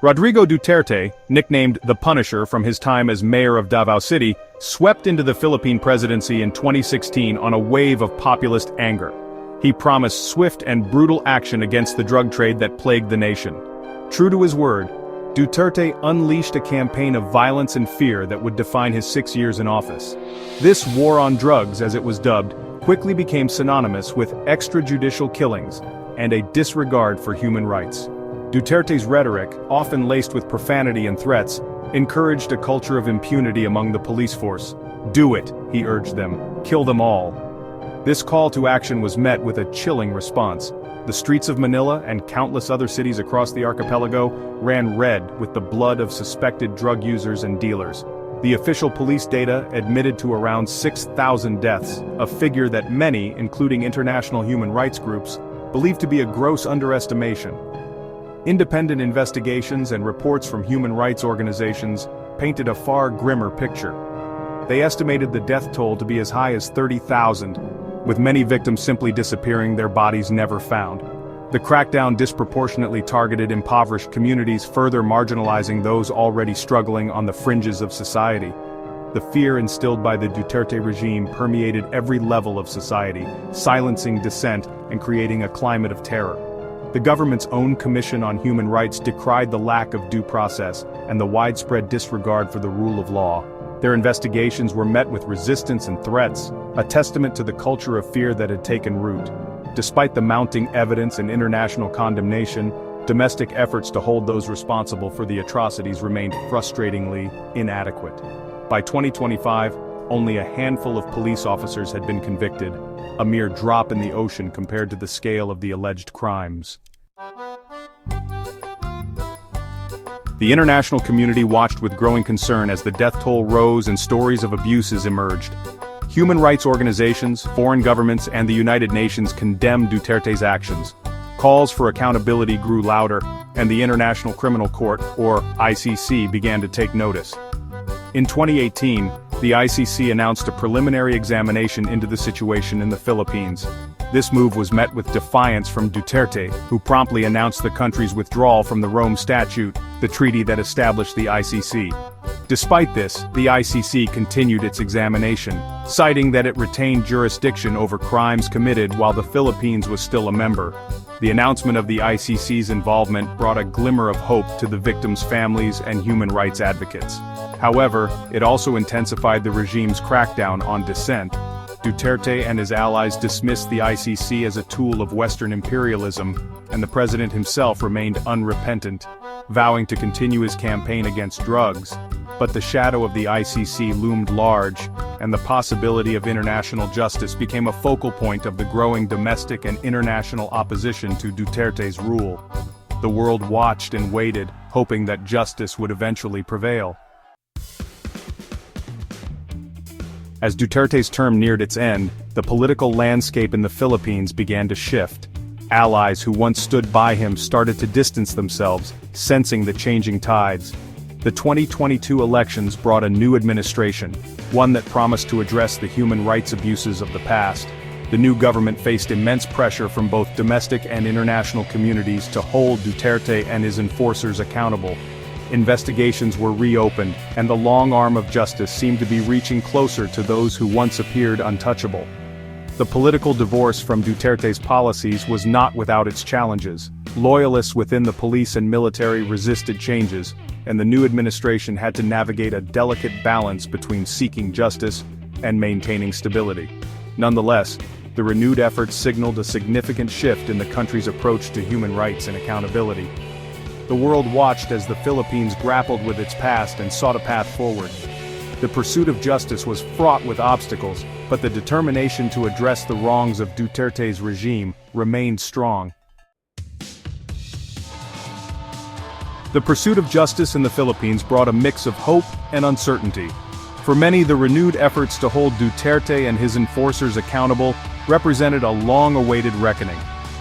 Rodrigo Duterte, nicknamed the Punisher from his time as mayor of Davao City, swept into the Philippine presidency in 2016 on a wave of populist anger. He promised swift and brutal action against the drug trade that plagued the nation. True to his word, Duterte unleashed a campaign of violence and fear that would define his 6 years in office. This war on drugs, as it was dubbed, quickly became synonymous with extrajudicial killings and a disregard for human rights. Duterte's rhetoric, often laced with profanity and threats, encouraged a culture of impunity among the police force. "Do it," he urged them. "Kill them all." This call to action was met with a chilling response. The streets of Manila and countless other cities across the archipelago ran red with the blood of suspected drug users and dealers. The official police data admitted to around 6,000 deaths, a figure that many, including international human rights groups, believe to be a gross underestimation. Independent investigations and reports from human rights organizations painted a far grimmer picture. They estimated the death toll to be as high as 30,000, with many victims simply disappearing, their bodies never found. The crackdown disproportionately targeted impoverished communities, further marginalizing those already struggling on the fringes of society. The fear instilled by the Duterte regime permeated every level of society, silencing dissent and creating a climate of terror. The government's own Commission on Human Rights decried the lack of due process and the widespread disregard for the rule of law. Their investigations were met with resistance and threats, a testament to the culture of fear that had taken root. Despite the mounting evidence and international condemnation, domestic efforts to hold those responsible for the atrocities remained frustratingly inadequate. By 2025, only a handful of police officers had been convicted, a mere drop in the ocean compared to the scale of the alleged crimes. The international community watched with growing concern as the death toll rose and stories of abuses emerged. Human rights organizations, foreign governments, and the United Nations condemned Duterte's actions. Calls for accountability grew louder, and the International Criminal Court, or ICC, began to take notice. In 2018, the ICC announced a preliminary examination into the situation in the Philippines. This move was met with defiance from Duterte, who promptly announced the country's withdrawal from the Rome Statute, the treaty that established the ICC. Despite this, the ICC continued its examination, citing that it retained jurisdiction over crimes committed while the Philippines was still a member. The announcement of the ICC's involvement brought a glimmer of hope to the victims' families and human rights advocates. However, it also intensified the regime's crackdown on dissent. Duterte and his allies dismissed the ICC as a tool of Western imperialism, and the president himself remained unrepentant, vowing to continue his campaign against drugs. But the shadow of the ICC loomed large, and the possibility of international justice became a focal point of the growing domestic and international opposition to Duterte's rule. The world watched and waited, hoping that justice would eventually prevail. As Duterte's term neared its end, the political landscape in the Philippines began to shift. Allies who once stood by him started to distance themselves, sensing the changing tides. The 2022 elections brought a new administration, one that promised to address the human rights abuses of the past. The new government faced immense pressure from both domestic and international communities to hold Duterte and his enforcers accountable. Investigations were reopened, and the long arm of justice seemed to be reaching closer to those who once appeared untouchable. The political divorce from Duterte's policies was not without its challenges. Loyalists within the police and military resisted changes, and the new administration had to navigate a delicate balance between seeking justice and maintaining stability. Nonetheless, the renewed efforts signaled a significant shift in the country's approach to human rights and accountability. The world watched as the Philippines grappled with its past and sought a path forward. The pursuit of justice was fraught with obstacles, but the determination to address the wrongs of Duterte's regime remained strong. The pursuit of justice in the Philippines brought a mix of hope and uncertainty. For many, the renewed efforts to hold Duterte and his enforcers accountable represented a long-awaited reckoning.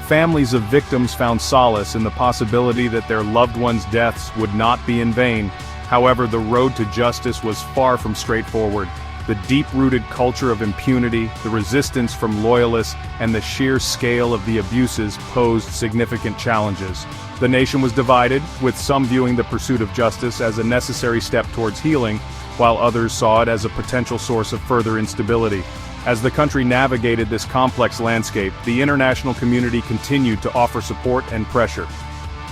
Families of victims found solace in the possibility that their loved ones' deaths would not be in vain. However, the road to justice was far from straightforward. The deep-rooted culture of impunity, the resistance from loyalists, and the sheer scale of the abuses posed significant challenges. The nation was divided, with some viewing the pursuit of justice as a necessary step towards healing, while others saw it as a potential source of further instability. As the country navigated this complex landscape, the international community continued to offer support and pressure.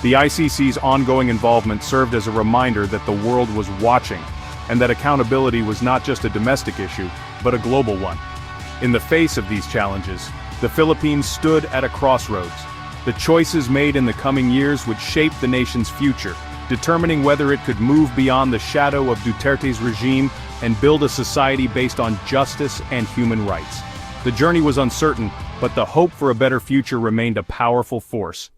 The ICC's ongoing involvement served as a reminder that the world was watching, and that accountability was not just a domestic issue, but a global one. In the face of these challenges, the Philippines stood at a crossroads. The choices made in the coming years would shape the nation's future, determining whether it could move beyond the shadow of Duterte's regime and build a society based on justice and human rights. The journey was uncertain, but the hope for a better future remained a powerful force.